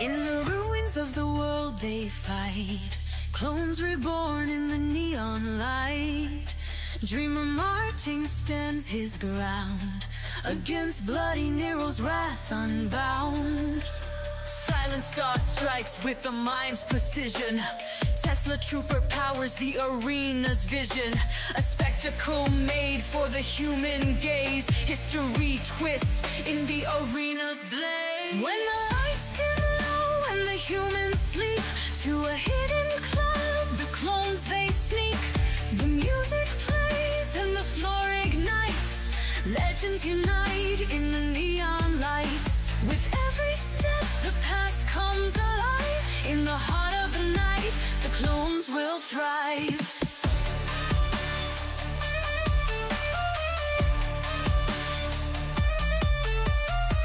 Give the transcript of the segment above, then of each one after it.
In the ruins of the world they fight, clones reborn in the neon light. Dreamer Martin stands his ground against bloody Nero's wrath unbound. Silent Star strikes with the mime's precision. Tesla Trooper powers the arena's vision. A spectacle made for the human gaze. History twists in the arena's blaze. When the lights dim low and the humans sleep, to a hidden club the clones they sneak. The music plays and the floor ignites. Legends unite in the neon lights. With every step the past comes alive. In the heart of the night the clones will thrive.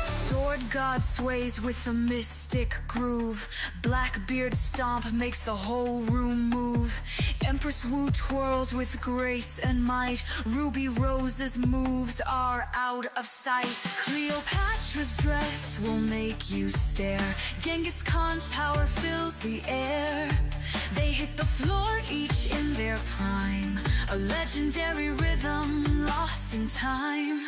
Sword God sways with a mystic groove. Blackbeard stomp makes the whole room move. Empress Wu twirls with grace and might. Ruby Rose's moves are out of sight. Cleopatra's dress will make you stare. Genghis Khan's power fills the air. They hit the floor each in their prime. A legendary rhythm lost in time.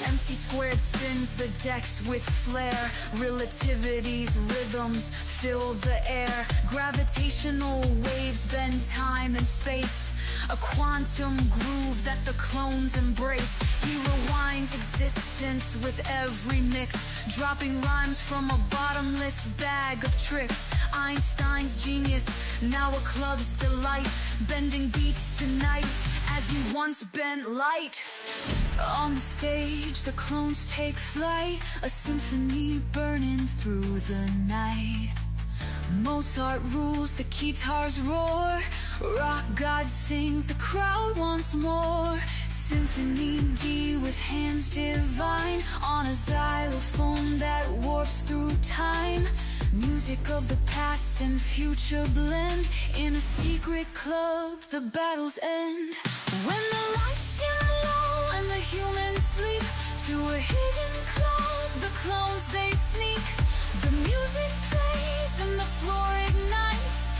MC Squared spins the decks with flair. Relativity's rhythms fill the air. Gravitational waves bend time and space. A quantum groove that the clones embrace. He rewinds existence with every mix, dropping rhymes from a bottomless bag of tricks. Einstein's genius, now a club's delight. Bending beats tonight as he once bent light. On the stage, the clones take flight, a symphony burning through the night. Mozart rules, the guitars roar. Rock God sings, the crowd wants more. Symphony D with hands divine, on a xylophone that warps through time. Music of the past and future blend. In a secret club, the battles end. When the lights dim low and the humans sleep, to a hidden club the clones they sneak. The music plays and the floor ignites.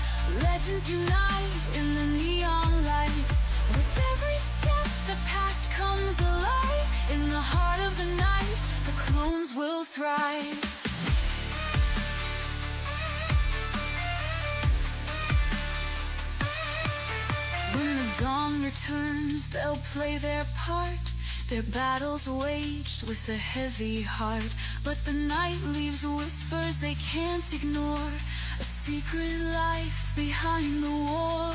Legends unite in the neon lights. With every step the past comes alive. In the heart of the night the clones will thrive. When the dawn returns, they'll play their part. Their battles waged with a heavy heart. But the night leaves whispers they can't ignore. A secret life behind the war.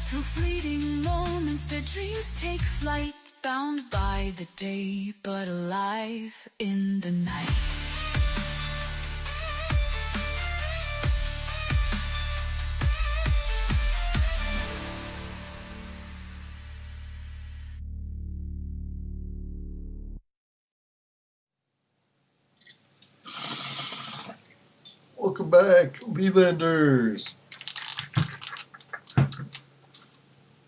Through fleeting moments their dreams take flight. Bound by the day, but alive in the night. Welcome back, Lelanders!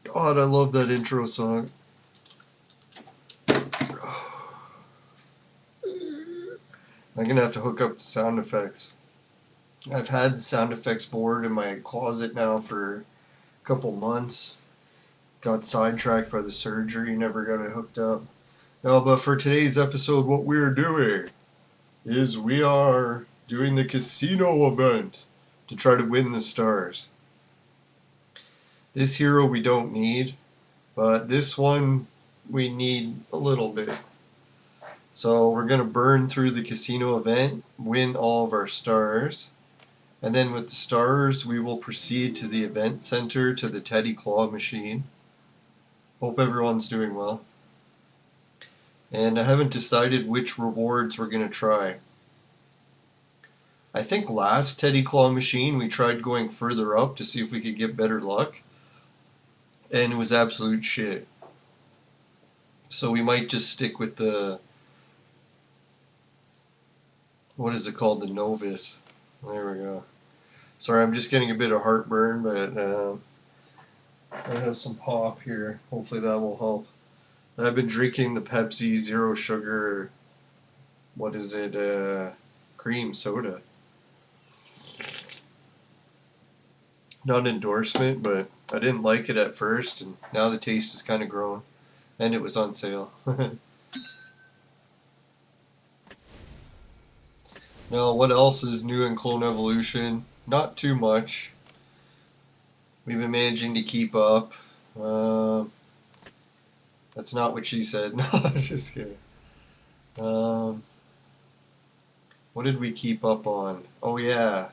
God, I love that intro song. I'm gonna have to hook up the sound effects. I've had the sound effects board in my closet now for a couple months. Got sidetracked by the surgery, never got it hooked up. No, but for today's episode, what we're doing is we are doing the casino event to try to win the stars. This hero we don't need, but this one we need a little bit. So we're going to burn through the casino event, win all of our stars, and then with the stars we will proceed to the event center, to the Teddy Claw machine. Hope everyone's doing well. And I haven't decided which rewards we're going to try. I think last Teddy Claw machine we tried going further up to see if we could get better luck, and it was absolute shit. So we might just stick with the, what is it called, the Novice. There we go. Sorry, I'm just getting a bit of heartburn, but I have some pop here. Hopefully that will help. I've been drinking the Pepsi Zero Sugar, what is it, cream soda. Not an endorsement, but I didn't like it at first, and now the taste has kind of grown, and it was on sale. Now, what else is new in Clone Evolution? Not too much. We've been managing to keep up. That's not what she said. No, just kidding. What did we keep up on? Oh yeah,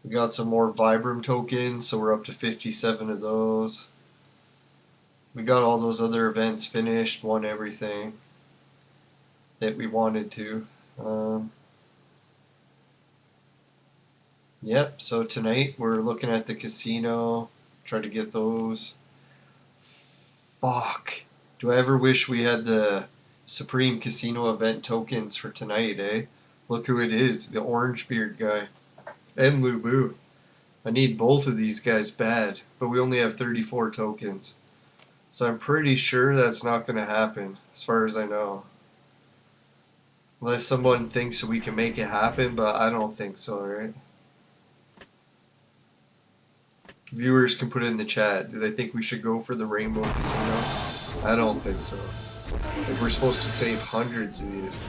we got some more Vibram tokens, so we're up to 57 of those. We got all those other events finished, won everything that we wanted to. Yep, so tonight we're looking at the casino, try to get those. Fuck. Do I ever wish we had the Supreme Casino event tokens for tonight, eh? Look who it is, the orange beard guy. And Lubu. I need both of these guys bad, but we only have 34 tokens. So I'm pretty sure that's not going to happen, as far as I know. Unless someone thinks we can make it happen, but I don't think so, right? Viewers can put it in the chat. Do they think we should go for the Rainbow Casino? I don't think so. Like, we're supposed to save hundreds of these.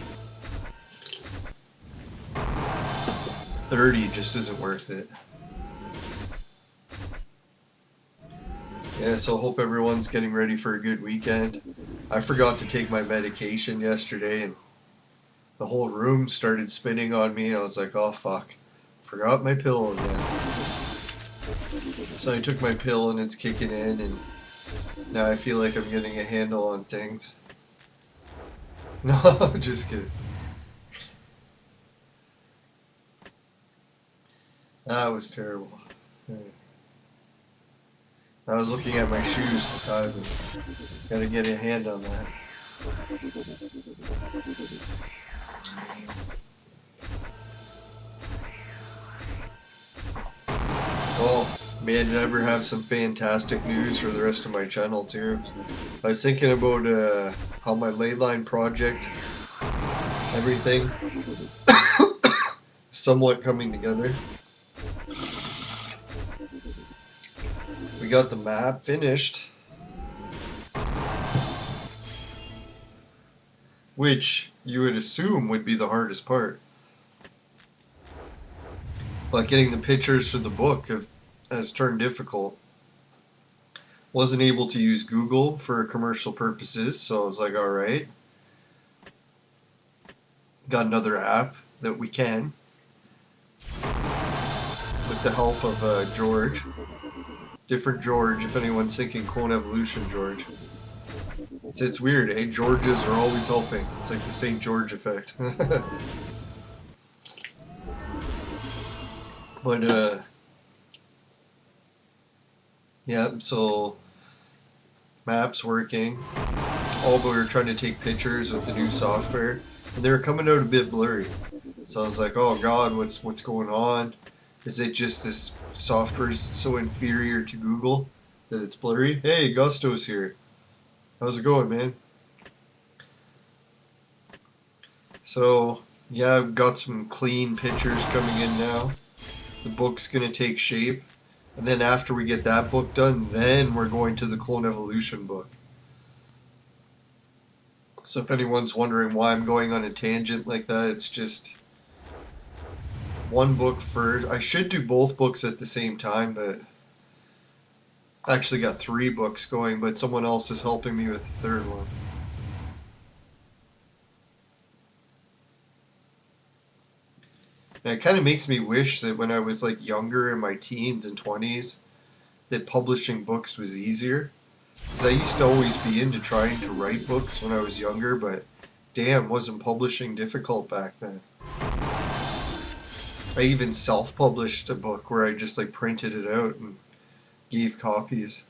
30 just isn't worth it. Yeah, so hope everyone's getting ready for a good weekend. I forgot to take my medication yesterday, and the whole room started spinning on me, and I was like, oh fuck, forgot my pill again. So I took my pill and it's kicking in, and now I feel like I'm getting a handle on things. No, just kidding. That was terrible. I was looking at my shoes to tie them. Gotta get a hand on that. Oh, man, did I ever have some fantastic news for the rest of my channel too. I was thinking about how my leyline project, everything, somewhat coming together. We got the map finished, which you would assume would be the hardest part. But getting the pictures for the book has turned difficult. Wasn't able to use Google for commercial purposes, so I was like, alright. Got another app that we can, with the help of George. Different George, if anyone's thinking Clone Evolution George. It's weird, eh? Georges are always helping. It's like the St. George effect. But, yeah, so maps working. All but we were trying to take pictures with the new software, and they were coming out a bit blurry. So I was like, oh god, what's going on? Is it just this software is so inferior to Google that it's blurry? Hey, Gusto's here. How's it going, man? So, yeah, I've got some clean pictures coming in now. The book's going to take shape. And then after we get that book done, then we're going to the Clone Evolution book. So if anyone's wondering why I'm going on a tangent like that, it's just one book first. I should do both books at the same time, but I actually got 3 books going, but someone else is helping me with the third one. And it kind of makes me wish that when I was like younger in my teens and 20s, that publishing books was easier. Because I used to always be into trying to write books when I was younger, but damn, wasn't publishing difficult back then. I even self-published a book where I just like printed it out and gave copies.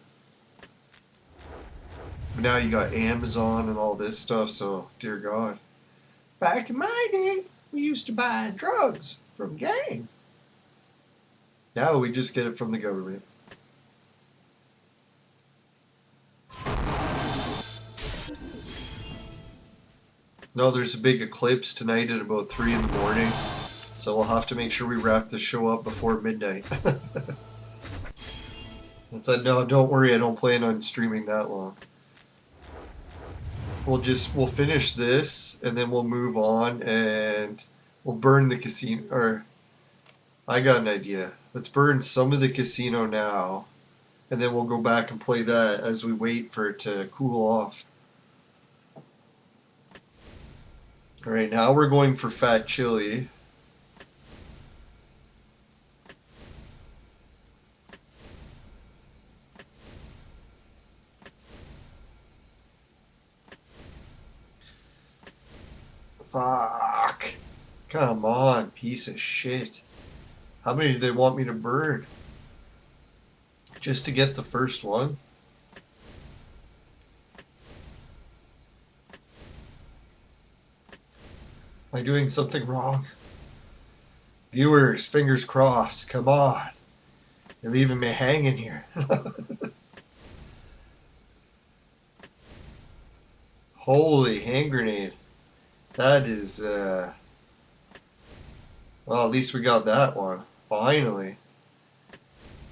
But now you got Amazon and all this stuff, so dear God. Back in my day, we used to buy drugs from gangs. Now we just get it from the government. No, there's a big eclipse tonight at about 3 in the morning. So we'll have to make sure we wrap the show up before midnight. I said, no, don't worry, I don't plan on streaming that long. We'll finish this, and then we'll move on, and we'll burn the casino, or I got an idea. Let's burn some of the casino now, and then we'll go back and play that as we wait for it to cool off. Alright, now we're going for fat chili. Fuck. Come on, piece of shit. How many do they want me to burn? Just to get the first one? Am I doing something wrong? Viewers, fingers crossed. Come on. You're leaving me hanging here. Holy hand grenade. That is, well, at least we got that one. Finally. I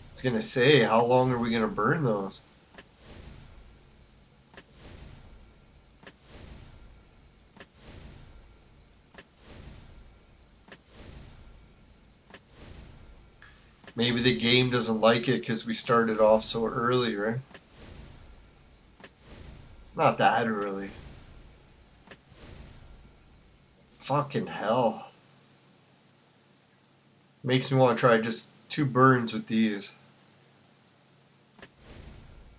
was gonna say, how long are we gonna burn those? Maybe the game doesn't like it because we started off so early, right? It's not that early. Fucking hell. Makes me want to try just 2 burns with these.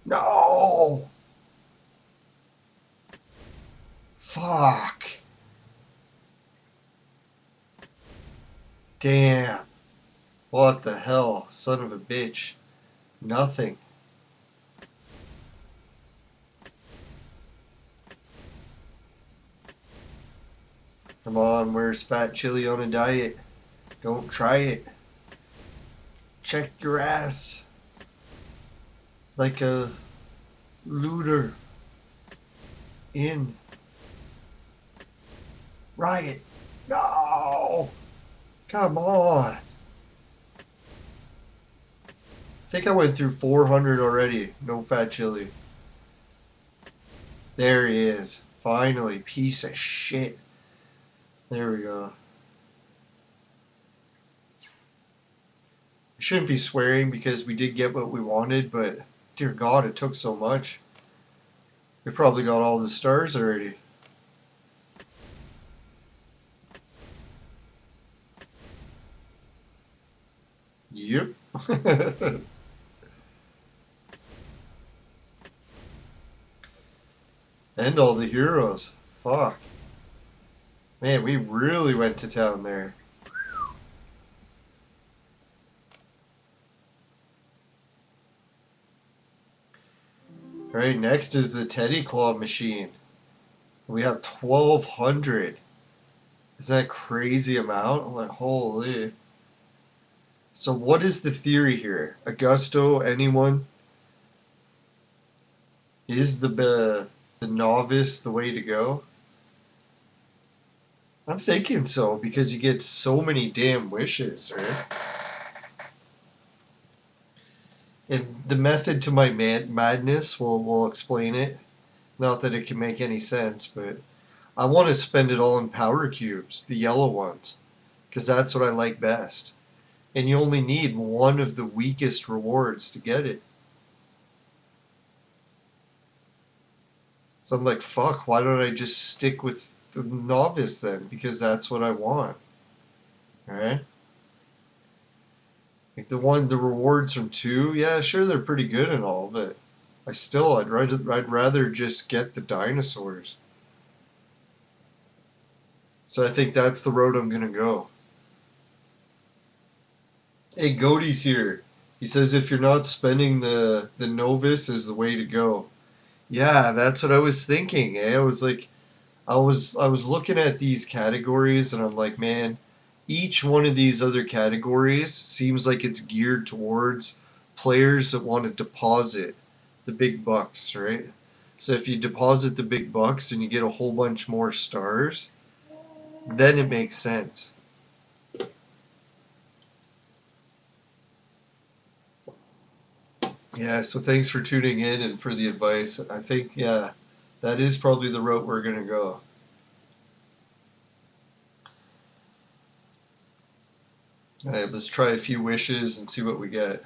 No! Fuck. Damn. What the hell, son of a bitch. Nothing. Come on, where's fat chili on a diet? Don't try it. Check your ass. Like a looter. In. Riot. No! Come on. I think I went through 400 already. No fat chili. There he is. Finally. Piece of shit. There we go. I shouldn't be swearing because we did get what we wanted, but dear God, it took so much. We probably got all the stars already. Yep. And all the heroes. Fuck. Man, we really went to town there. Alright, next is the Teddy Claw machine. We have 1,200. Is that a crazy amount? I'm like, holy. So what is the theory here? Augusto, anyone? Is the novice the way to go? I'm thinking so, because you get so many damn wishes, right? And the method to my madness will explain it. Not that it can make any sense, but I want to spend it all in power cubes, the yellow ones, because that's what I like best. And you only need one of the weakest rewards to get it. So I'm like, fuck, why don't I just stick with the novice then? Because that's what I want. Alright? Like the rewards from 2, yeah, sure, they're pretty good and all, but I'd rather just get the dinosaurs. So I think that's the road I'm gonna go. Hey, Goaty's here. He says if you're not spending the novice is the way to go. Yeah, that's what I was thinking. I was like, I was looking at these categories and I'm like, man, each one of these other categories seems like it's geared towards players that want to deposit the big bucks, right? So if you deposit the big bucks and you get a whole bunch more stars, then it makes sense. Yeah, so thanks for tuning in and for the advice. I think, yeah, that is probably the route we're going to go. Alright, let's try a few wishes and see what we get.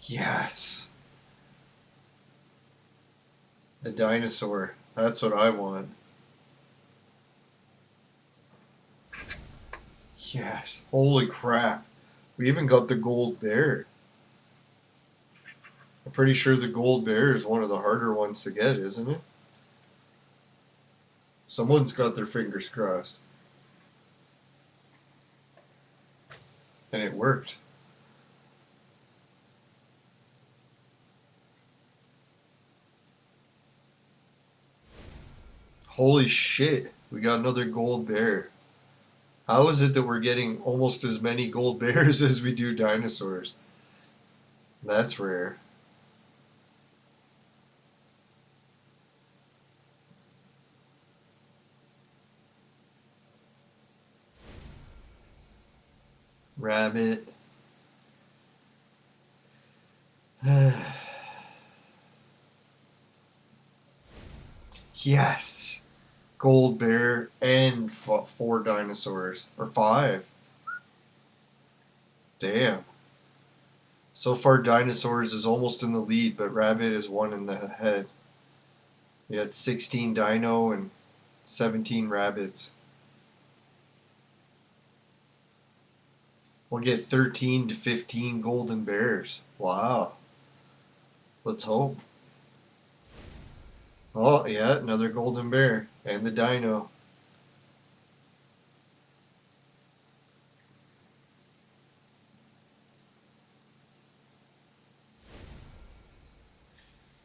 Yes! The dinosaur. That's what I want. Yes. Holy crap. We even got the gold bear. I'm pretty sure the gold bear is one of the harder ones to get, isn't it? Someone's got their fingers crossed. And it worked. Holy shit. We got another gold bear. How is it that we're getting almost as many gold bears as we do dinosaurs? That's rare. Rabbit. Yes! Gold bear and 4 dinosaurs. Or 5. Damn. So far, dinosaurs is almost in the lead, but rabbit is 1 in the head. We had 16 dino and 17 rabbits. We'll get 13 to 15 golden bears. Wow. Let's hope. Oh, yeah, another golden bear. And the dino.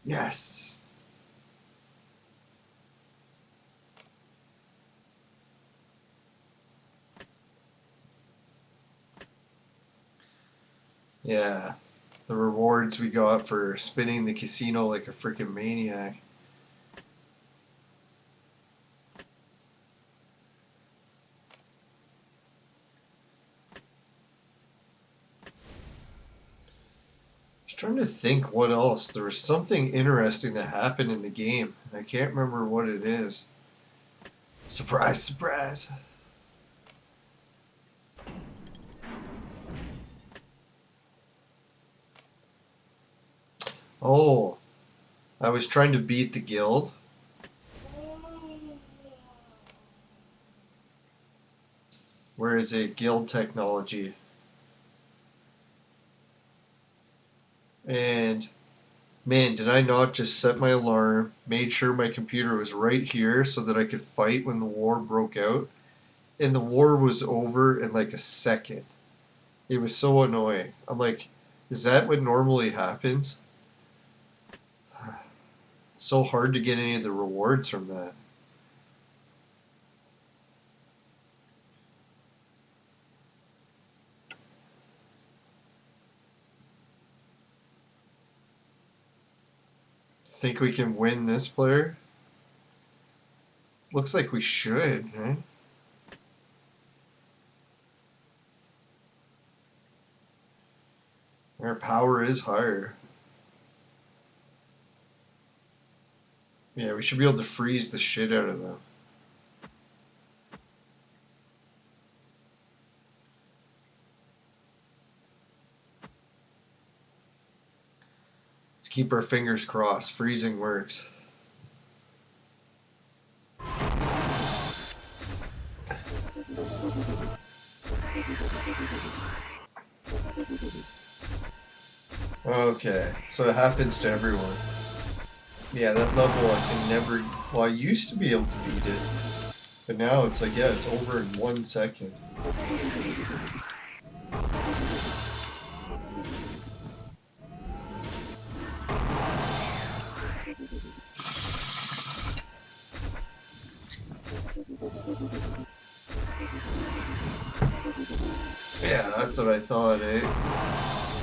Yes. Yeah. The rewards we got for spinning the casino like a freaking maniac. I was trying to think what else. There was something interesting that happened in the game. I can't remember what it is. Surprise, surprise. Oh, I was trying to beat the guild. Where is it? Guild technology. And man, did I not just set my alarm, made sure my computer was right here so that I could fight when the war broke out? And the war was over in like a second. It was so annoying. I'm like, is that what normally happens? It's so hard to get any of the rewards from that. Think we can win this player? Looks like we should, right? Our power is higher. Yeah, we should be able to freeze the shit out of them. Let's keep our fingers crossed. Freezing works. Okay, so it happens to everyone. Yeah, that level I can never... Well, I used to be able to beat it. But now it's like, yeah, it's over in 1 second. Yeah, that's what I thought, eh?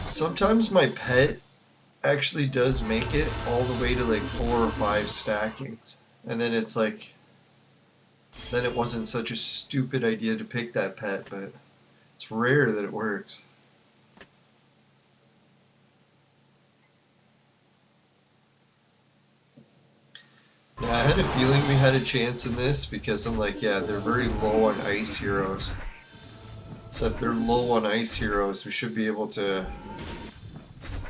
Sometimes my pet actually does make it all the way to like 4 or 5 stackings. And then it's like, then it wasn't such a stupid idea to pick that pet, but it's It's rare that it works. Yeah, I had a feeling we had a chance in this because I'm like, yeah, they're very low on ice heroes. So if they're low on ice heroes, we should be able to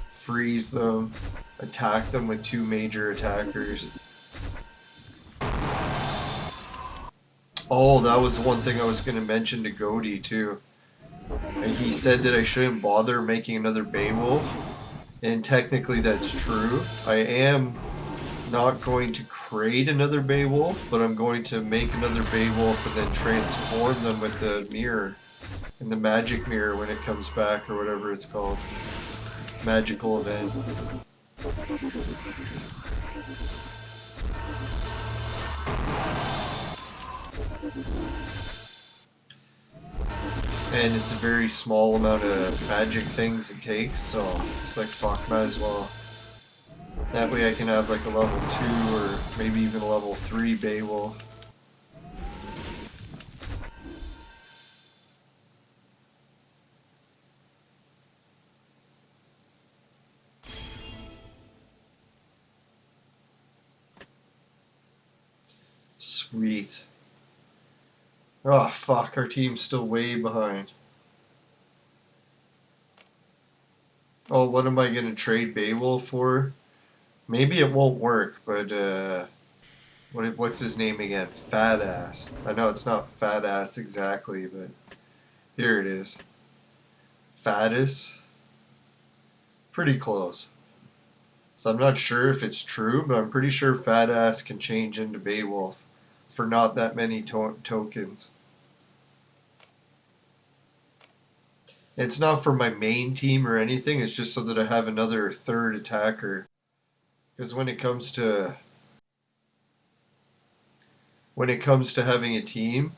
freeze them, attack them with 2 major attackers. Oh, that was one thing I was going to mention to Goaty too. And he said that I shouldn't bother making another Beowulf. And technically that's true. I am not going to create another Beowulf, but I'm going to make another Beowulf and then transform them with the mirror. And the magic mirror when it comes back, or whatever it's called. Magical event. And it's a very small amount of magic things it takes, so it's like, fuck, might as well. That way I can have like a level 2 or maybe even a level 3 Beowulf. Sweet. Oh fuck, our team's still way behind. Oh, what am I gonna trade Beowulf for? Maybe it won't work, but what's his name again? Fat Ass. I know it's not Fat Ass exactly, but here it is. Fattest. Pretty close. So I'm not sure if it's true, but I'm pretty sure Fat Ass can change into Beowulf for not that many tokens. It's not for my main team or anything, it's just so that I have another 3rd attacker. Because when it comes to having a team,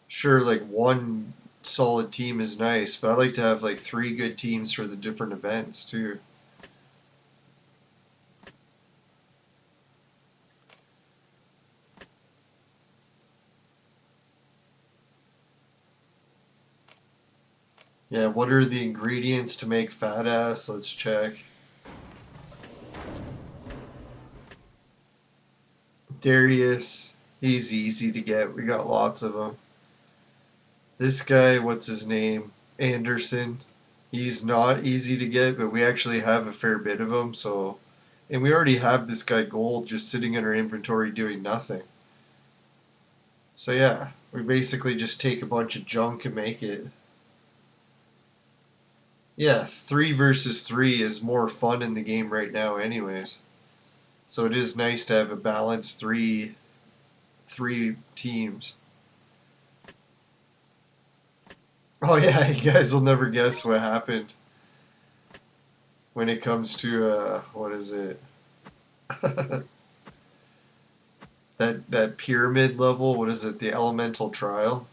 sure, like 1 solid team is nice, but I like to have like 3 good teams for the different events too. Yeah, what are the ingredients to make Fat Ass? Let's check. Darius, he's easy to get. We got lots of them. This guy, what's his name? Anderson. He's not easy to get, but we actually have a fair bit of them, so... And we already have this guy Gold just sitting in our inventory doing nothing. So yeah, we basically just take a bunch of junk and make it. Yeah, 3 versus 3 is more fun in the game right now anyways. So it is nice to have a balanced three teams. Oh yeah, you guys will never guess what happened when it comes to what is it? that pyramid level, what is it? The elemental trial.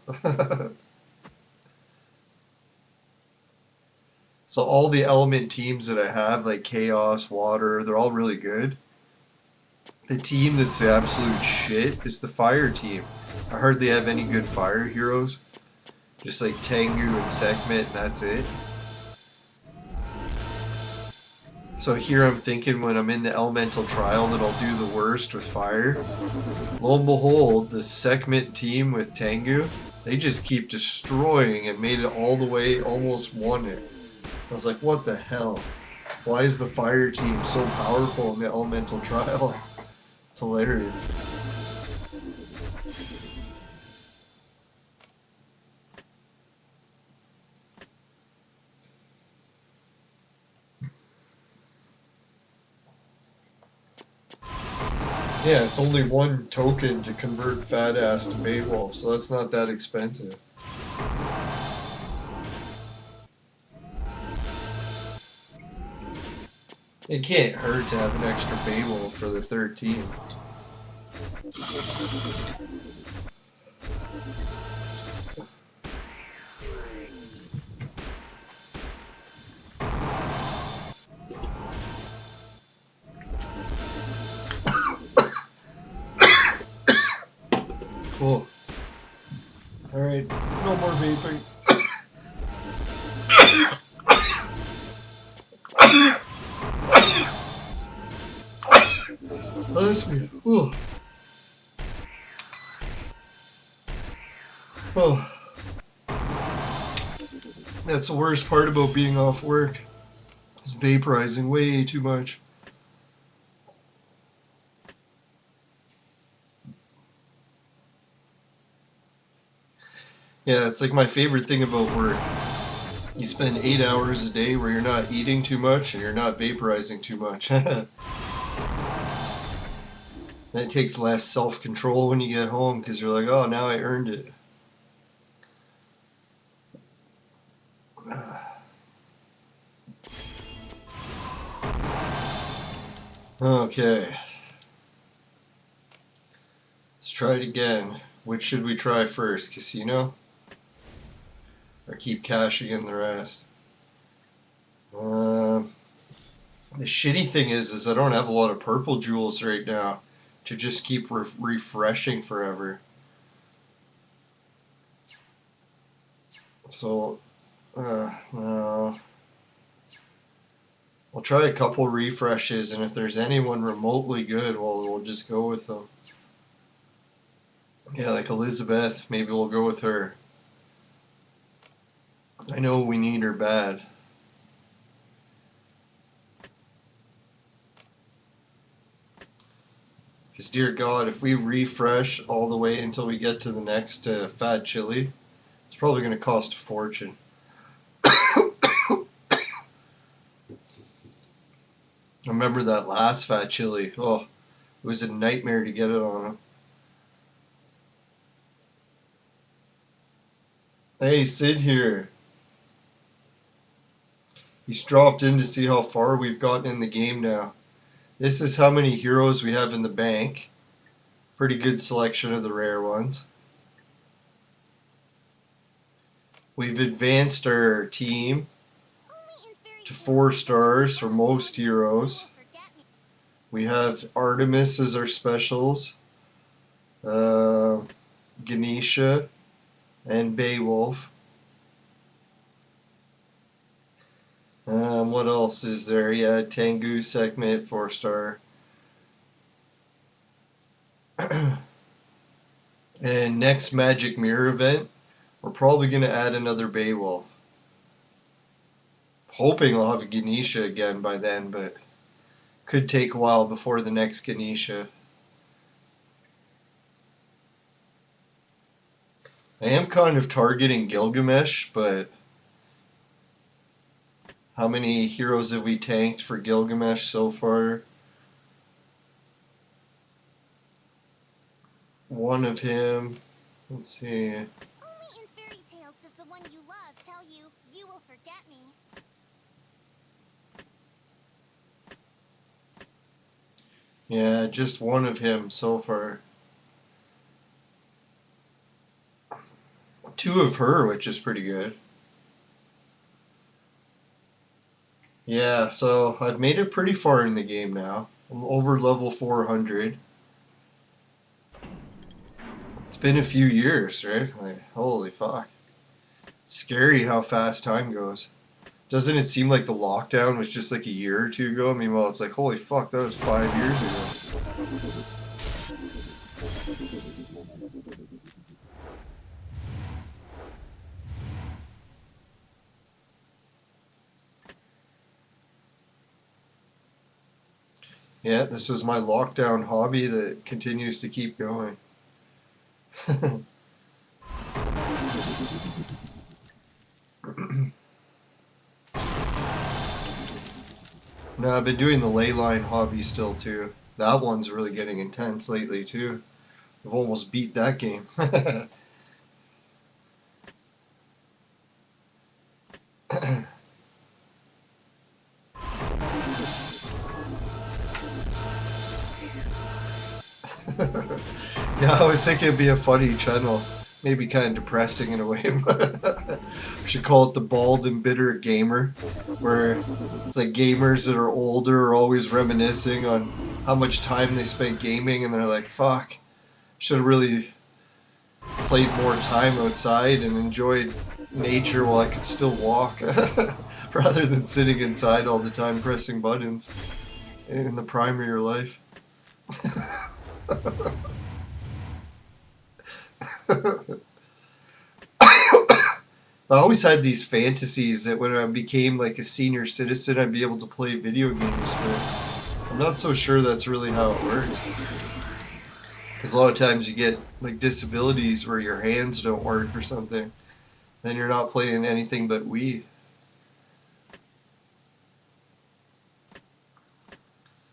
So all the element teams that I have, like Chaos, Water, they're all really good. The team that's the absolute shit is the Fire team. I hardly have any good Fire heroes. Just like Tengu and Sekhmet, and that's it. So here I'm thinking when I'm in the elemental trial that I'll do the worst with Fire. Lo and behold, the Sekhmet team with Tengu, they just keep destroying and made it all the way, almost won it. I was like, what the hell? Why is the Fire team so powerful in the elemental trial? It's hilarious. Yeah, it's only 1 token to convert Fat Ass to Beowulf, so that's not that expensive. It can't hurt to have an extra Beowulf for the 3rd team. Cool. Alright, no more vaping. bless me. Ooh. Oh. That's the worst part about being off work. It's vaporizing way too much. Yeah, it's like my favorite thing about work. You spend 8 hours a day where you're not eating too much and you're not vaporizing too much. That takes less self-control when you get home because you're like, oh, now I earned it. Okay. Let's try it again. Which should we try first? Casino? Or keep cashing in the rest? The shitty thing is I don't have a lot of purple jewels right now to just keep refreshing forever. So, no. I'll try a couple refreshes, and if there's anyone remotely good, well, we'll just go with them. Yeah, like Elizabeth, maybe we'll go with her. I know we need her bad. Because, dear God, if we refresh all the way until we get to the next fat chili, it's probably going to cost a fortune. I remember that last fat chili. Oh, it was a nightmare to get it on him. Hey, Sid here. He's dropped in to see how far we've gotten in the game now. This is how many heroes we have in the bank. Pretty good selection of the rare ones. We've advanced our team to 4 stars for most heroes. We have Artemis as our specials, Ganesha, and Beowulf. What else is there? Yeah, Tengu, Sekhmet, 4 star. And next Magic Mirror event, we're probably going to add another Beowulf. Hoping I'll have a Ganesha again by then, but could take a while before the next Ganesha. I am kind of targeting Gilgamesh, but how many heroes have we tanked for Gilgamesh so far? One of him. Let's see. Only in fairy tales does the one you love tell you, you will forget me. Yeah, just one of him so far. 2 of her, which is pretty good. Yeah, so I've made it pretty far in the game now. I'm over level 400. It's been a few years, right? Like, holy fuck. It's scary how fast time goes. Doesn't it seem like the lockdown was just like a year or 2 ago? Meanwhile, it's like, holy fuck, that was 5 years ago. Yeah, this is my lockdown hobby that continues to keep going. No, I've been doing the ley line hobby still too. That one's really getting intense lately too. I've almost beat that game. Yeah, I was thinking it'd be a funny channel. Maybe kind of depressing in a way, but we should call it the Bald and Bitter Gamer, where it's like gamers that are older are always reminiscing on how much time they spent gaming, and they're like, fuck, should have really played more time outside and enjoyed nature while I could still walk, rather than sitting inside all the time pressing buttons in the prime of your life. I always had these fantasies that when I became like a senior citizen, I'd be able to play video games, but I'm not so sure that's really how it works. Because a lot of times you get like disabilities where your hands don't work or something, then you're not playing anything but Wii.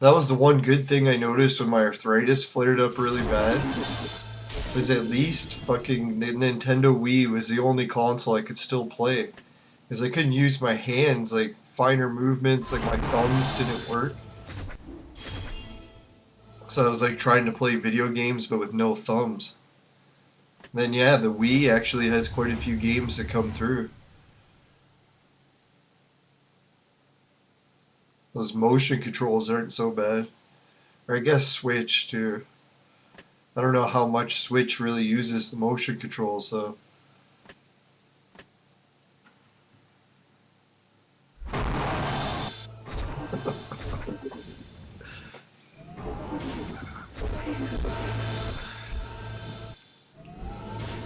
That was the one good thing I noticed when my arthritis flared up really bad. Was at least fucking the Nintendo Wii was the only console I could still play. Because I couldn't use my hands, like finer movements, like my thumbs didn't work. So I was like trying to play video games but with no thumbs. Then yeah, the Wii actually has quite a few games that come through. Those motion controls aren't so bad. Or I guess Switch too. I don't know how much Switch really uses the motion controls though.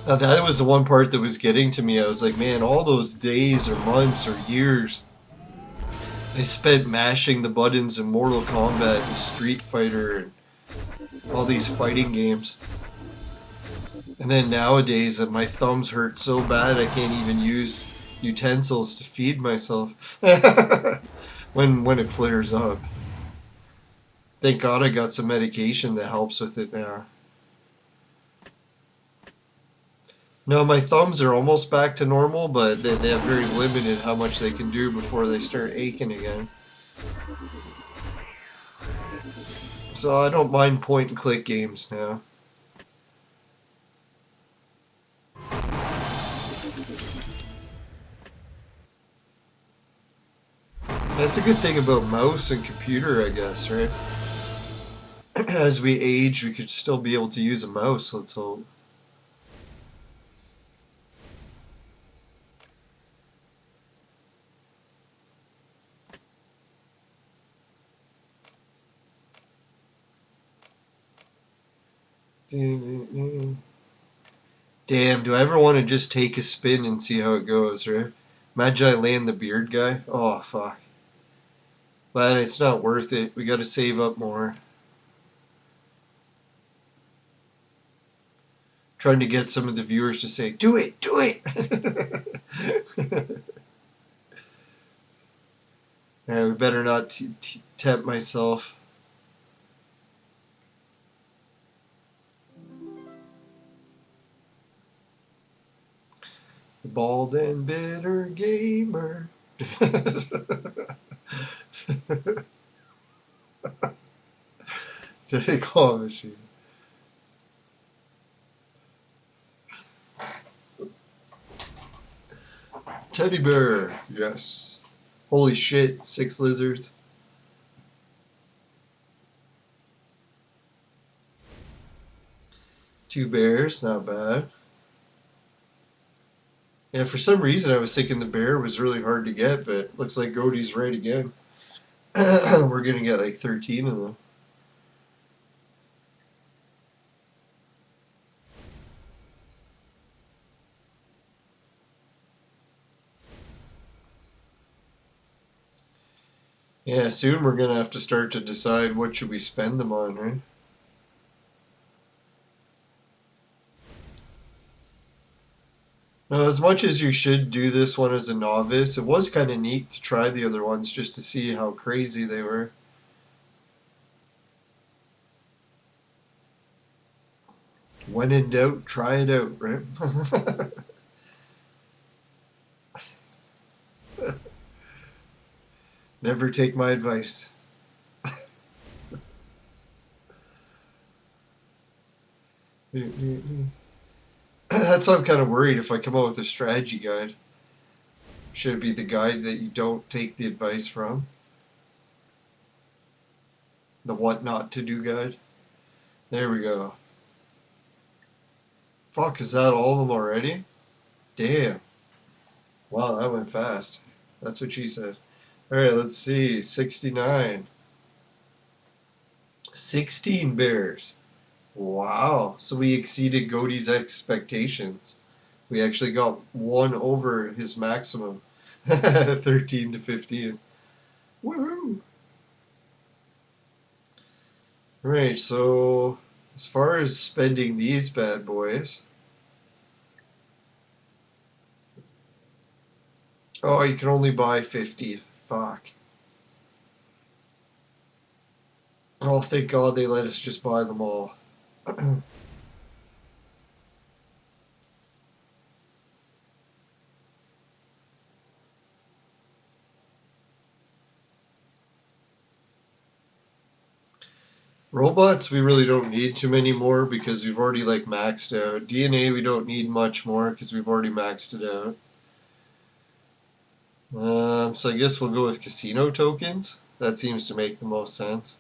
Now that was the one part that was getting to me. I was like, man, all those days or months or years I spent mashing the buttons in Mortal Kombat and Street Fighter and all these fighting games. And then nowadays my thumbs hurt so bad I can't even use utensils to feed myself when it flares up. Thank God I got some medication that helps with it now. No, my thumbs are almost back to normal, but they have very limited how much they can do before they start aching again. So I don't mind point and click games now. That's a good thing about mouse and computer, I guess, right? As we age, we could still be able to use a mouse, let's hope. Damn, do I ever want to just take a spin and see how it goes, right? Imagine I land the beard guy. Oh, fuck. But it's not worth it. We gotta save up more. Trying to get some of the viewers to say, do it, do it! Yeah, we better not tempt myself. The bald and bitter gamer. It's a claw machine. Teddy bear, yes. Holy shit, 6 lizards. Two bears, not bad. Yeah, for some reason I was thinking the bear was really hard to get, but looks like Godie's right again. We're gonna get like 13 of them. Yeah, soon we're gonna have to start to decide what should we spend them on, right? Now, as much as you should do this one as a novice, it was kind of neat to try the other ones just to see how crazy they were. When in doubt, try it out, right? Never take my advice. That's why I'm kind of worried if I come out with a strategy guide. Should it be the guide that you don't take the advice from? The what not to do guide? There we go. Fuck, is that all of them already? Damn. Wow, that went fast. That's what she said. Alright, let's see. 69. 16 bears. Wow. So we exceeded Goaty's expectations. We actually got one over his maximum. 13 to 15. Woohoo! Right, so as far as spending these bad boys. Oh, you can only buy 50. Fuck. Oh, thank God they let us just buy them all. Robots, we really don't need too many more because we've already like maxed out. DNA, we don't need much more because we've already maxed it out. So I guess we'll go with casino tokens. That seems to make the most sense.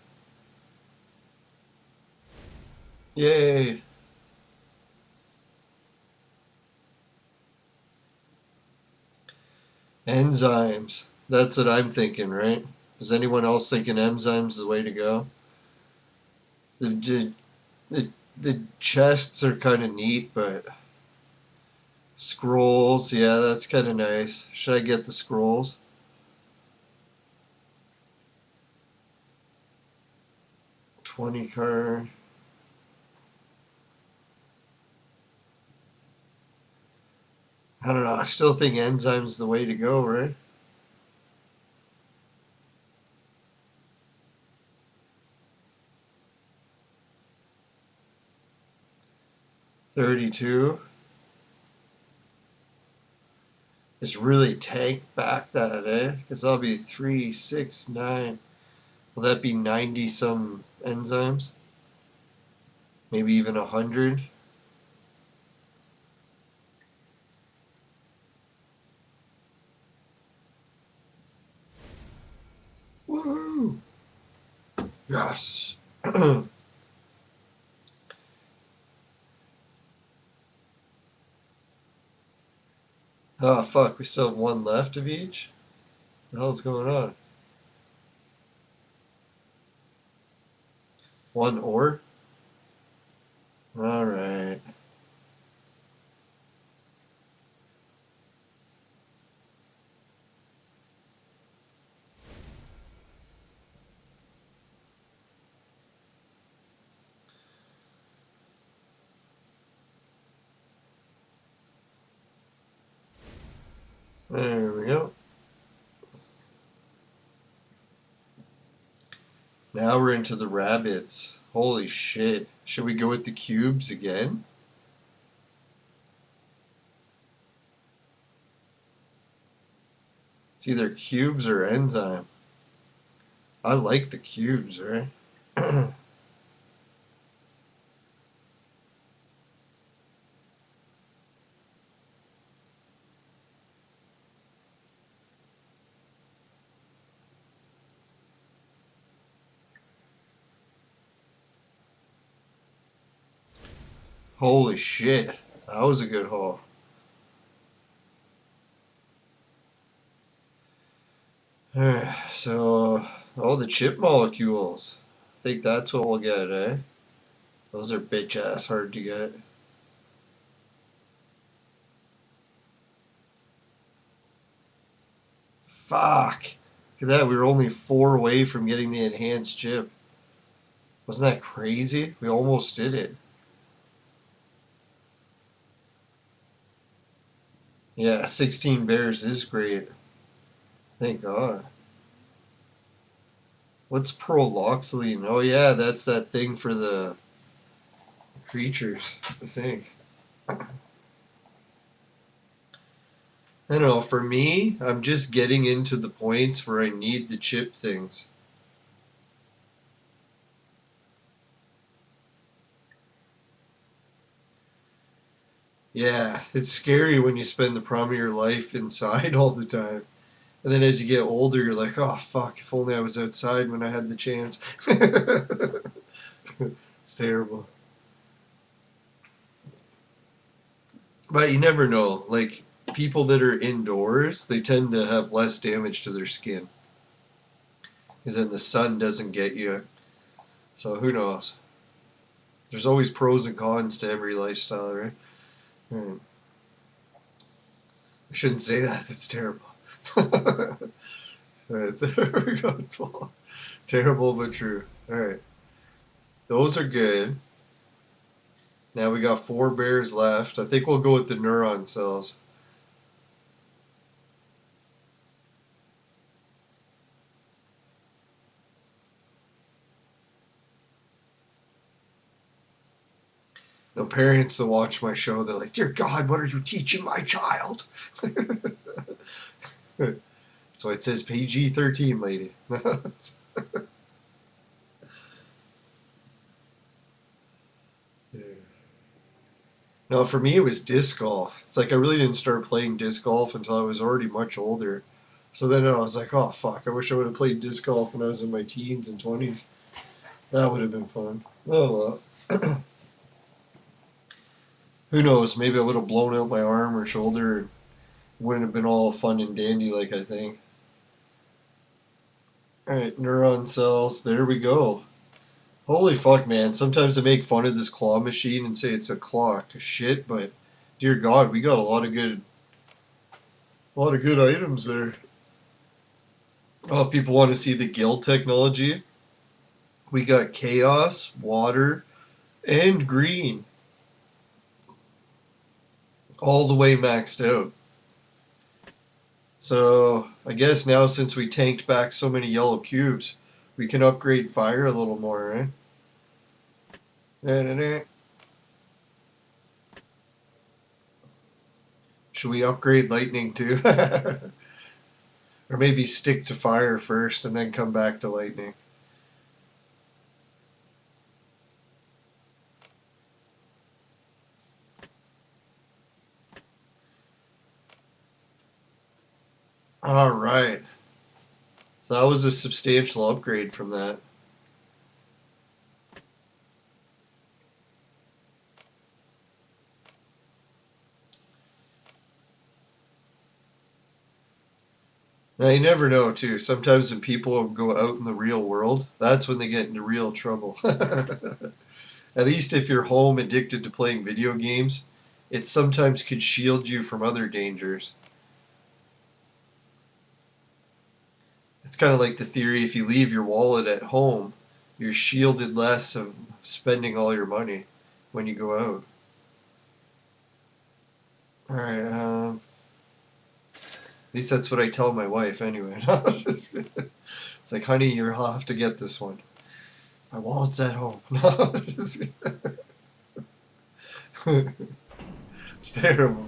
Yay! Enzymes. That's what I'm thinking, right? Is anyone else thinking enzymes is the way to go? The, the chests are kind of neat, but scrolls, yeah, that's kind of nice. Should I get the scrolls? $20 card. I don't know. I still think enzymes the way to go, right? $32. It's really tanked back that, eh? Because that'll be 3, 6, 9. Will that be 90 some enzymes? Maybe even 100? Woohoo! Yes! Oh fuck, we still have one left of each? What the hell's going on? One ore? Alright. There we go. Now we're into the rabbits. Holy shit. Should we go with the cubes again? It's either cubes or enzyme. I like the cubes, right? Holy shit. That was a good haul. So, all the chip molecules. I think that's what we'll get, eh? Those are bitch ass hard to get. Fuck! Look at that, we were only 4 away from getting the enhanced chip. Wasn't that crazy? We almost did it. Yeah, 16 bears is great. Thank God. What's proloxoline? Oh yeah, that's that thing for the creatures, I think. I don't know, for me, I'm just getting into the point where I need the chip things. Yeah, it's scary when you spend the prime of your life inside all the time. And then as you get older, you're like, oh fuck, if only I was outside when I had the chance. It's terrible. But you never know. Like, people that are indoors, they tend to have less damage to their skin. Because then the sun doesn't get you. So who knows? There's always pros and cons to every lifestyle, right? I shouldn't say that. That's terrible. Alright, so there we go. 12. Terrible but true. Alright. Those are good. Now we got 4 bears left. I think we'll go with the neuron cells. No parents that watch my show, they're like, "Dear God, what are you teaching my child?" So it says PG-13, lady. No, for me it was disc golf. It's like I really didn't start playing disc golf until I was already much older. So then I was like, oh fuck, I wish I would have played disc golf when I was in my teens and 20s. That would have been fun. Oh well. Who knows, maybe I would have blown out my arm or shoulder and wouldn't have been all fun and dandy like I think. Alright, neuron cells, there we go. Holy fuck, man. Sometimes I make fun of this claw machine and say it's a clock of shit, but dear God, we got a lot of good items there. Oh, if people want to see the guild technology, we got chaos, water, and green. All the way maxed out. So, I guess now since we tanked back so many yellow cubes, we can upgrade fire a little more, right? Da-da-da. Should we upgrade lightning too? Or maybe stick to fire first and then come back to lightning. Alright. So that was a substantial upgrade from that. Now you never know too. Sometimes when people go out in the real world, that's when they get into real trouble. At least if you're home addicted to playing video games, it sometimes could shield you from other dangers. It's kind of like the theory if you leave your wallet at home, you're shielded less of spending all your money when you go out. Alright, at least that's what I tell my wife anyway. It's like, honey, you'll have to get this one. My wallet's at home. It's terrible.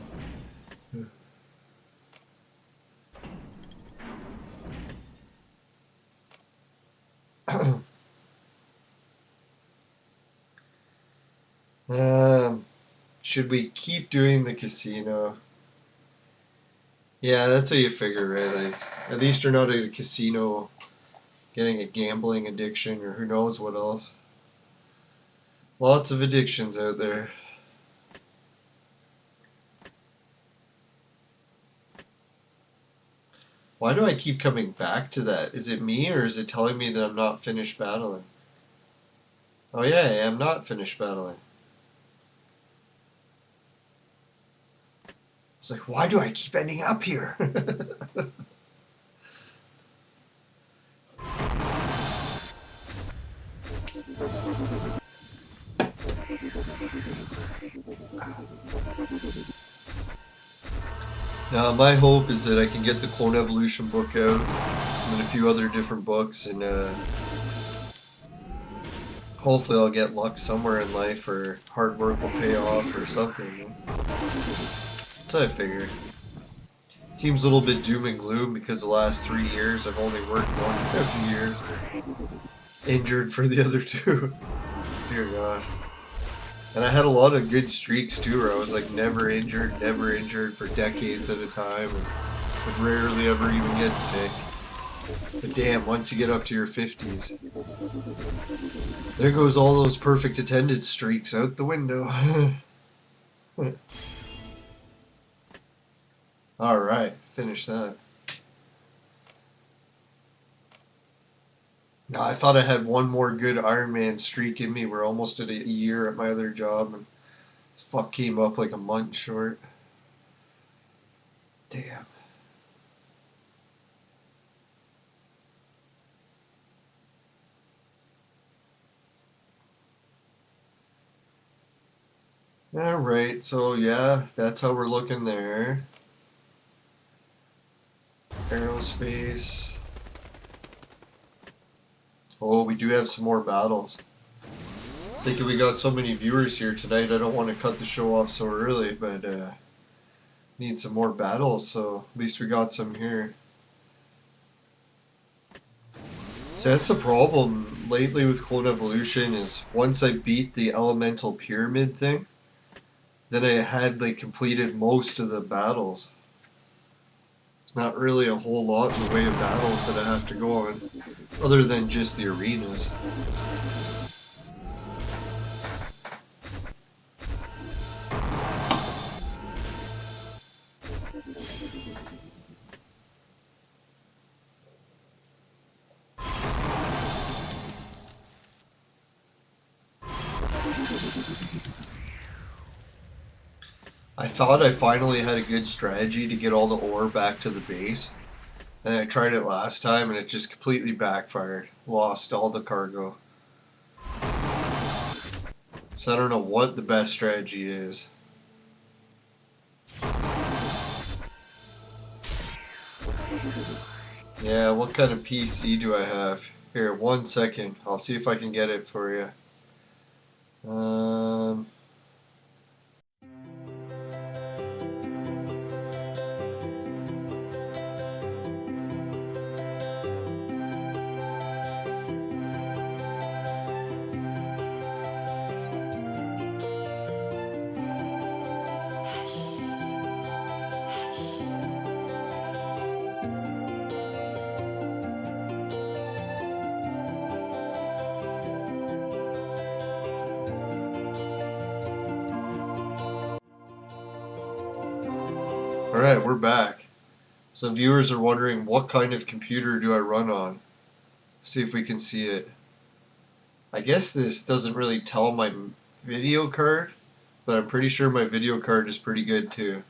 Should we keep doing the casino? Yeah, that's how you figure, right? Like, at least you're not at a casino getting a gambling addiction or who knows what else. Lots of addictions out there. Why do I keep coming back to that? Is it me or is it telling me that I'm not finished battling? Oh yeah, I am not finished battling. It's like, why do I keep ending up here? Now, my hope is that I can get the Clone Evolution book out and a few other different books, and hopefully I'll get luck somewhere in life, or hard work will pay off, or something. That's what I figured. Seems a little bit doom and gloom because the last 3 years I've only worked 1 years. Injured for the other 2. Dear God. And I had a lot of good streaks too, where I was like never injured for decades at a time, and would rarely ever even get sick. But damn, once you get up to your 50s, there goes all those perfect attendance streaks out the window. Alright, finish that. No, I thought I had one more good Iron Man streak in me. We're almost at a year at my other job, and fuck came up like a month short. Damn. Alright, so yeah, that's how we're looking there. Aerospace. Oh, we do have some more battles. Thinking we got so many viewers here tonight, I don't want to cut the show off so early, but need some more battles, so at least we got some here. So that's the problem lately with Clone Evolution is once I beat the elemental pyramid thing, then I had like completed most of the battles. Not really a whole lot in the way of battles that I have to go on, other than just the arenas. I thought I finally had a good strategy to get all the ore back to the base. And I tried it last time and it just completely backfired. Lost all the cargo. So I don't know what the best strategy is. Yeah, what kind of PC do I have? Here, 1 second. I'll see if I can get it for you. Alright, we're back. So viewers are wondering what kind of computer do I run on? See if we can see it. I guess this doesn't really tell my video card, but I'm pretty sure my video card is pretty good too.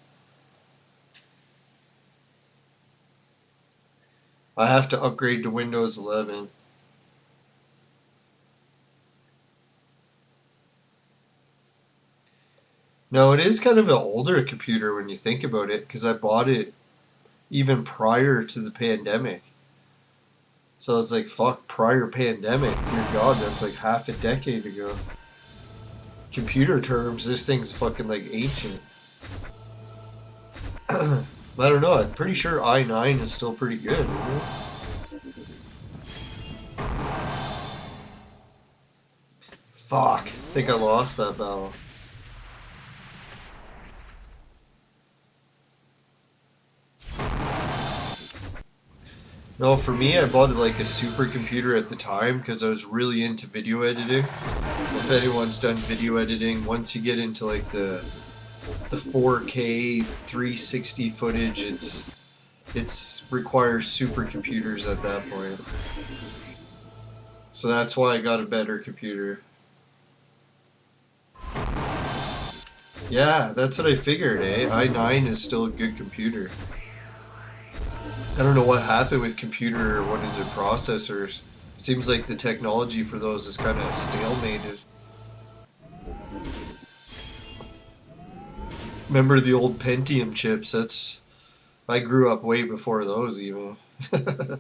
I have to upgrade to Windows 11. No, it is kind of an older computer when you think about it, because I bought it even prior to the pandemic. So it's like, fuck, prior pandemic. Dear God, that's like half a decade ago. Computer terms, this thing's fucking like ancient. I don't know, I'm pretty sure i9 is still pretty good, isn't it? Fuck, I think I lost that battle. No, for me, I bought like a supercomputer at the time because I was really into video editing. If anyone's done video editing, once you get into like the 4K 360 footage, it's requires supercomputers at that point. So that's why I got a better computer. Yeah, that's what I figured, eh? i9 is still a good computer. I don't know what happened with computer, what is it, processors. Seems like the technology for those is kind of stalemated. Remember the old Pentium chips? I grew up way before those even. I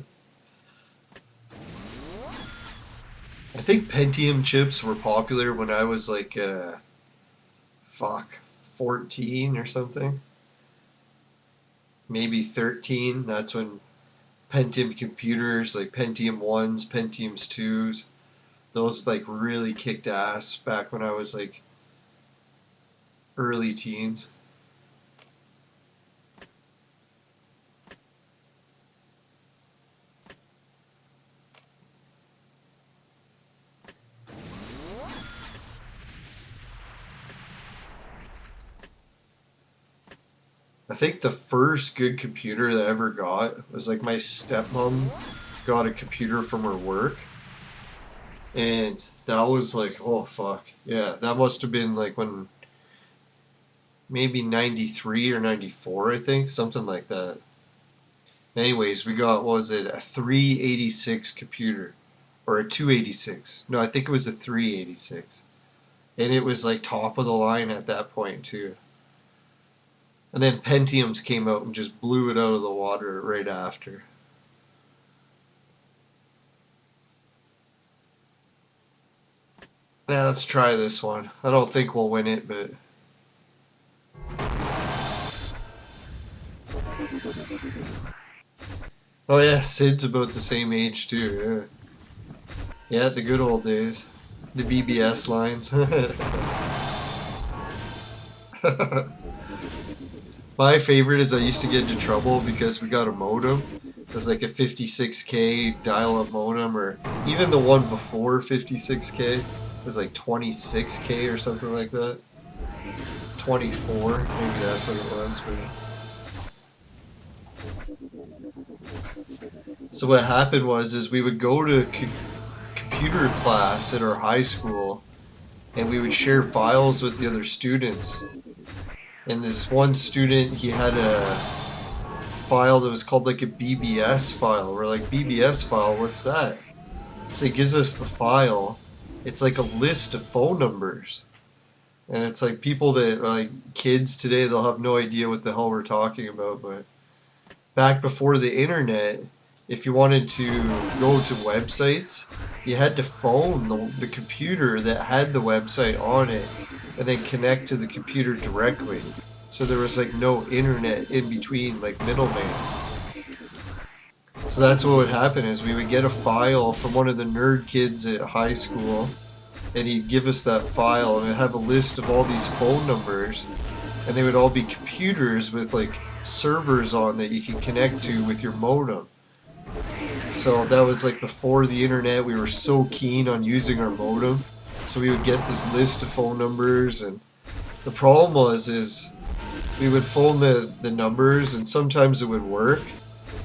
think Pentium chips were popular when I was like, 14 or something. Maybe 13, that's when Pentium computers, like Pentium 1s, Pentiums 2s, those like really kicked ass back when I was like early teens. I think the first good computer that I ever got was like my stepmom got a computer from her work. And that was like, oh fuck. Yeah, that must have been like when maybe 93 or 94, I think, something like that. Anyways, we got, what was it, a 386 computer or a 286? No, I think it was a 386. And it was like top of the line at that point too. And then Pentiums came out and just blew it out of the water right after. Now let's try this one. I don't think we'll win it, but... Oh yeah, Sid's about the same age too, yeah. Yeah, the good old days. The BBS lines. My favorite is I used to get into trouble because we got a modem. It was like a 56K dial-up modem, or even the one before 56K was like 26K or something like that. 24, maybe that's what it was. So what happened was is we would go to computer class at our high school, and we would share files with the other students. And this one student, he had a file that was called like a BBS file. We're like, BBS file, what's that? So he gives us the file. It's like a list of phone numbers. And it's like people that, like kids today, they'll have no idea what the hell we're talking about. But back before the internet, if you wanted to go to websites, you had to phone the computer that had the website on it and then connect to the computer directly. So there was like no internet in between, like middleman. So that's what would happen is we would get a file from one of the nerd kids at high school, and he'd give us that file, and it'd have a list of all these phone numbers, and they would all be computers with like servers on that you can connect to with your modem. So that was like before the internet. We were so keen on using our modem, so we would get this list of phone numbers, and the problem was is we would phone the numbers, and sometimes it would work,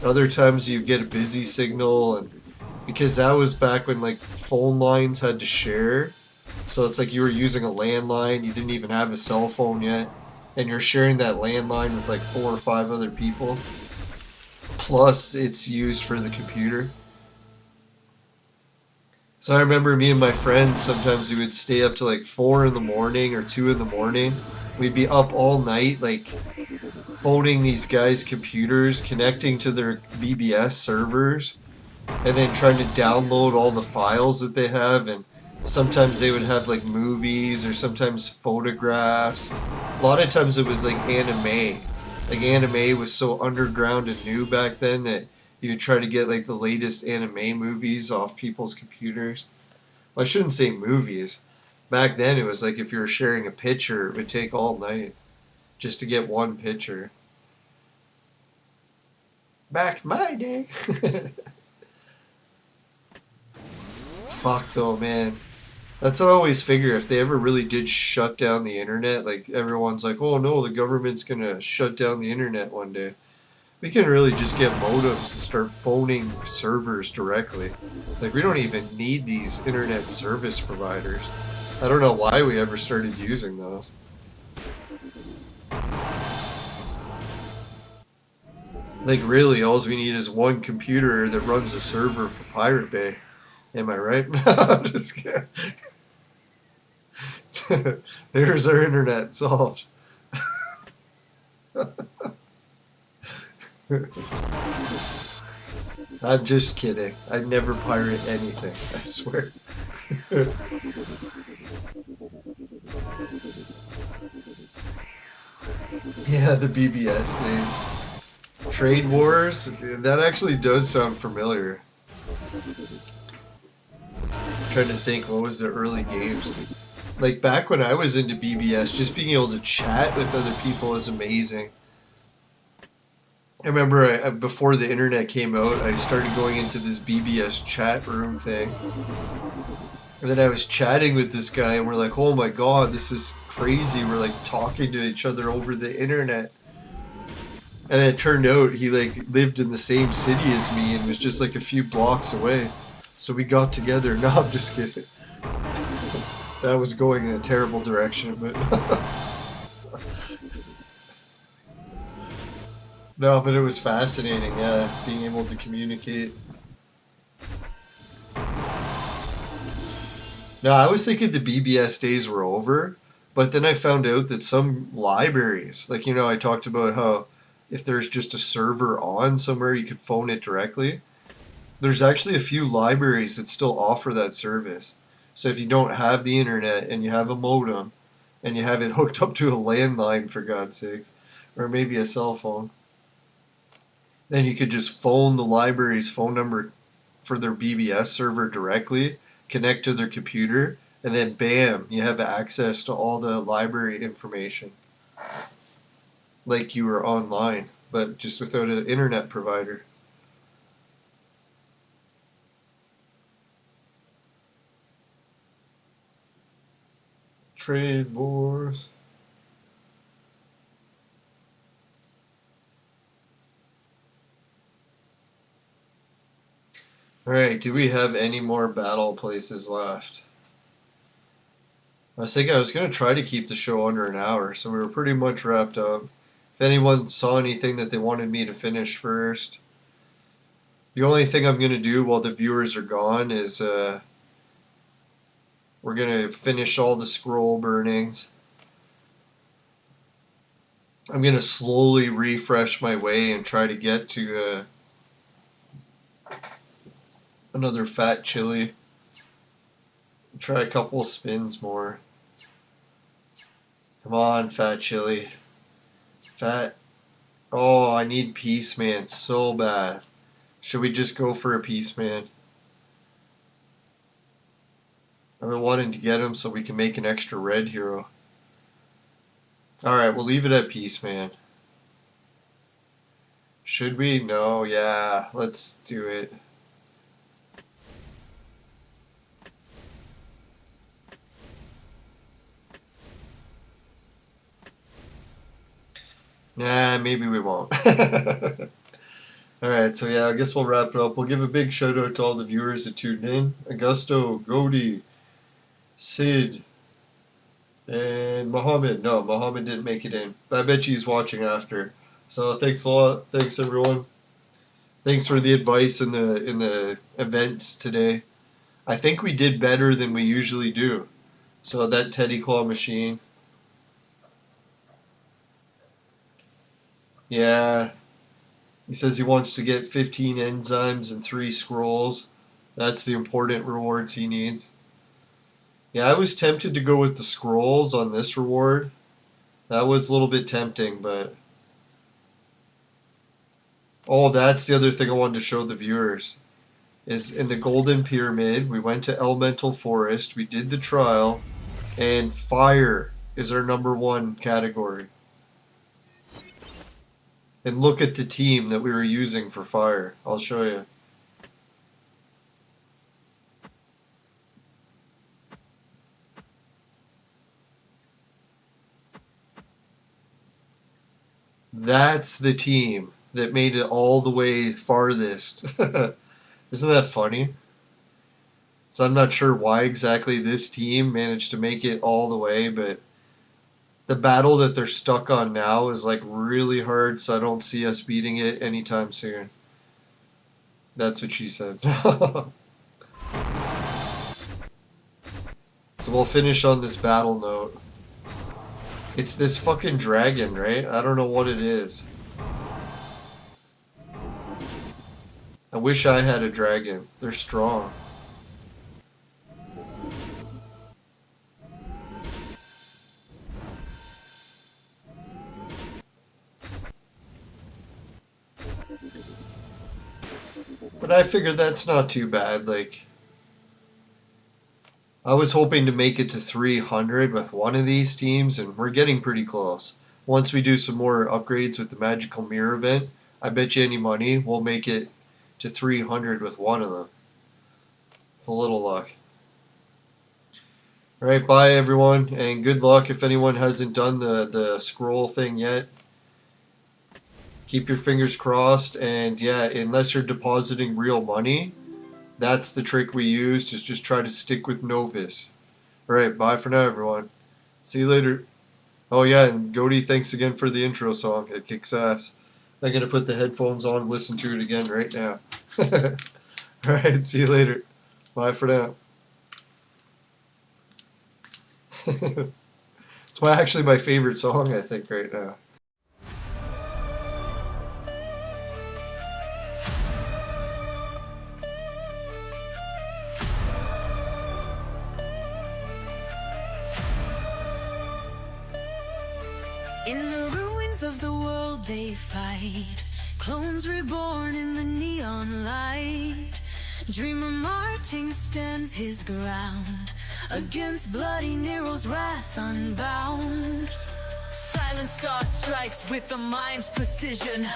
other times you'd get a busy signal, and because that was back when like phone lines had to share, so it's like you were using a landline, you didn't even have a cell phone yet, and you're sharing that landline with like 4 or 5 other people, plus it's used for the computer. So I remember me and my friends, sometimes we would stay up to like 4 in the morning or 2 in the morning. We'd be up all night, like phoning these guys' computers, connecting to their BBS servers, and then trying to download all the files that they have. And sometimes they would have like movies or sometimes photographs. A lot of times it was like anime. Like anime was so underground and new back then that you would try to get like the latest anime movies off people's computers. Well, I shouldn't say movies. Back then it was like if you were sharing a picture, it would take all night just to get one picture. Back my day. Fuck though, man. That's what I always figure. If they ever really did shut down the internet, like everyone's like, oh no, the government's gonna shut down the internet one day. We can really just get modems and start phoning servers directly. Like we don't even need these internet service providers. I don't know why we ever started using those. Like really, all we need is one computer that runs a server for Pirate Bay. Am I right? I'm just kidding. There's our internet solved. I'm just kidding. I'd never pirate anything, I swear. Yeah, the BBS days. Trade Wars? That actually does sound familiar. I'm trying to think, what was the early games? Like back when I was into BBS, just being able to chat with other people was amazing. I remember before the internet came out, I started going into this BBS chat room thing. And then I was chatting with this guy, and we're like, oh my god, this is crazy. We're like talking to each other over the internet. And it turned out he like lived in the same city as me and was just like a few blocks away. So we got together. No, I'm just kidding. That was going in a terrible direction, but no, but it was fascinating, yeah, being able to communicate. No, I was thinking the BBS days were over, but then I found out that some libraries, like, I talked about how if there's just a server on somewhere, you could phone it directly. There's actually a few libraries that still offer that service. So if you don't have the internet and you have a modem and you have it hooked up to a landline, for God's sakes, or maybe a cell phone, then you could just phone the library's phone number for their BBS server directly, connect to their computer, and then bam, you have access to all the library information like you were online, but just without an internet provider. Trade wars. Alright, do we have any more battle places left? I was thinking I was going to try to keep the show under an hour, so we were pretty much wrapped up. If anyone saw anything that they wanted me to finish first. The only thing I'm going to do while the viewers are gone is we're going to finish all the scroll burnings. I'm going to slowly refresh my way and try to get to another fat chili. Try a couple spins more. Come on, fat chili. Fat. Oh, I need Peace Man so bad. Should we just go for a Peace Man? I've been wanting to get him so we can make an extra red hero. Alright, we'll leave it at Peace Man. Should we? No, yeah. Let's do it. Nah, maybe we won't. Alright, so yeah, I guess we'll wrap it up. We'll give a big shout out to all the viewers that tuned in. Augusto, Godi, Sid, and Mohammed. No, Mohammed didn't make it in. But I bet he's watching after. So thanks a lot. Thanks everyone. Thanks for the advice in the events today. I think we did better than we usually do. So that Teddy Claw machine. Yeah. He says he wants to get 15 enzymes and 3 scrolls. That's the important rewards he needs. Yeah, I was tempted to go with the scrolls on this reward. That was a little bit tempting, but... Oh, that's the other thing I wanted to show the viewers. Is in the Golden Pyramid, we went to Elemental Forest, we did the trial, and fire is our #1 category. And look at the team that we were using for fire. I'll show you. That's the team that made it all the way farthest. Isn't that funny? So I'm not sure why exactly this team managed to make it all the way, but the battle that they're stuck on now is like really hard, so I don't see us beating it anytime soon. That's what she said. So we'll finish on this battle note. It's this fucking dragon, right? I don't know what it is. I wish I had a dragon. They're strong. But I figured that's not too bad. Like, I was hoping to make it to 300 with one of these teams, and we're getting pretty close. Once we do some more upgrades with the Magical Mirror event, I bet you any money we'll make it to 300 with one of them. It's a little luck. Alright, bye everyone, and good luck if anyone hasn't done the scroll thing yet. Keep your fingers crossed, and yeah, unless you're depositing real money, that's the trick we use. Just try to stick with Novus. Alright, bye for now, everyone. See you later. Oh yeah, and Goaty, thanks again for the intro song. It kicks ass. I'm gonna put the headphones on and listen to it again right now. Alright, see you later. Bye for now. It's actually my favorite song, I think, right now. In the ruins of the world they fight, clones reborn in the neon light. Dreamer Martin stands his ground against bloody Nero's wrath unbound. Silent Star strikes with the mime's precision.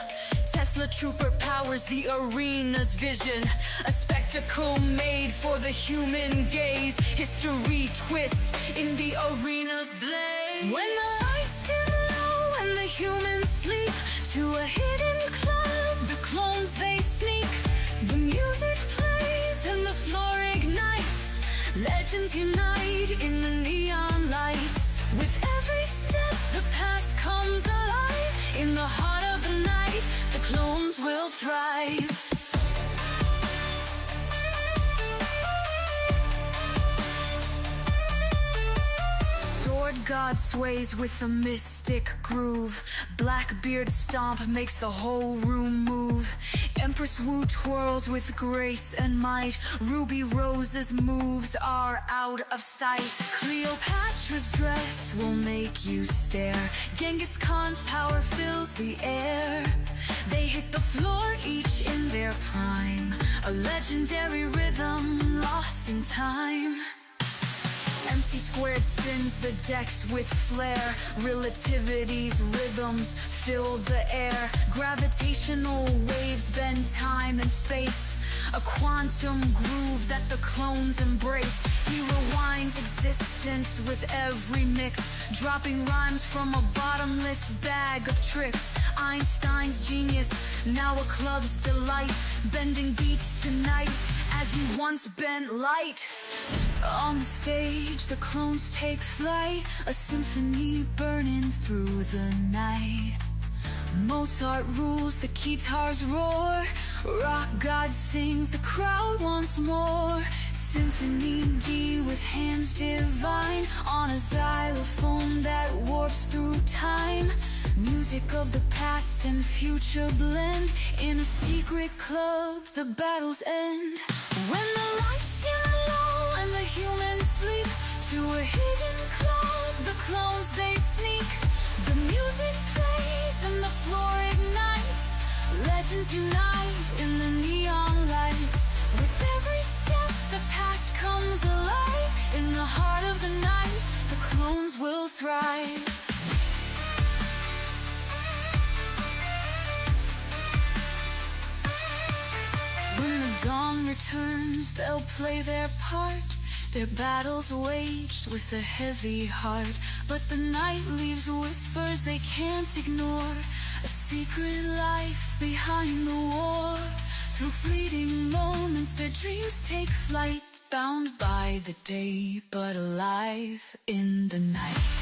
Tesla Trooper powers the arena's vision. A spectacle made for the human gaze. History twists in the arena's blaze. When the lights dim low and the humans sleep, to a hidden club the clones they sneak. The music plays and the floor ignites. Legends unite in the neon lights. With every step the past comes alive. In the heart of the night the clones will thrive. God sways with a mystic groove. Blackbeard stomp makes the whole room move. Empress Wu twirls with grace and might. Ruby Rose's moves are out of sight. Cleopatra's dress will make you stare. Genghis Khan's power fills the air. They hit the floor each in their prime. A legendary rhythm lost in time. MC squared spins the decks with flair. Relativity's rhythms fill the air. Gravitational waves bend time and space. A quantum groove that the clones embrace. He rewinds existence with every mix, dropping rhymes from a bottomless bag of tricks. Einstein's genius, now a club's delight. Bending beats tonight as he once bent light. On the stage, the clones take flight, a symphony burning through the night. Mozart rules, the guitars roar. Rock God sings, the crowd wants more. Symphony D with hands divine, on a xylophone that warps through time. Music of the past and future blend. In a secret club, the battles end. When the lights dim low and the humans sleep, to a hidden club the clones they sneak. The music plays and the floor ignites. Legends unite in the neon lights. With every step the past comes alive. In the heart of the night the clones will thrive. When the dawn returns, they'll play their part. Their battles waged with a heavy heart. But the night leaves whispers they can't ignore. A secret life behind the war. Through fleeting moments their dreams take flight. Bound by the day, but alive in the night.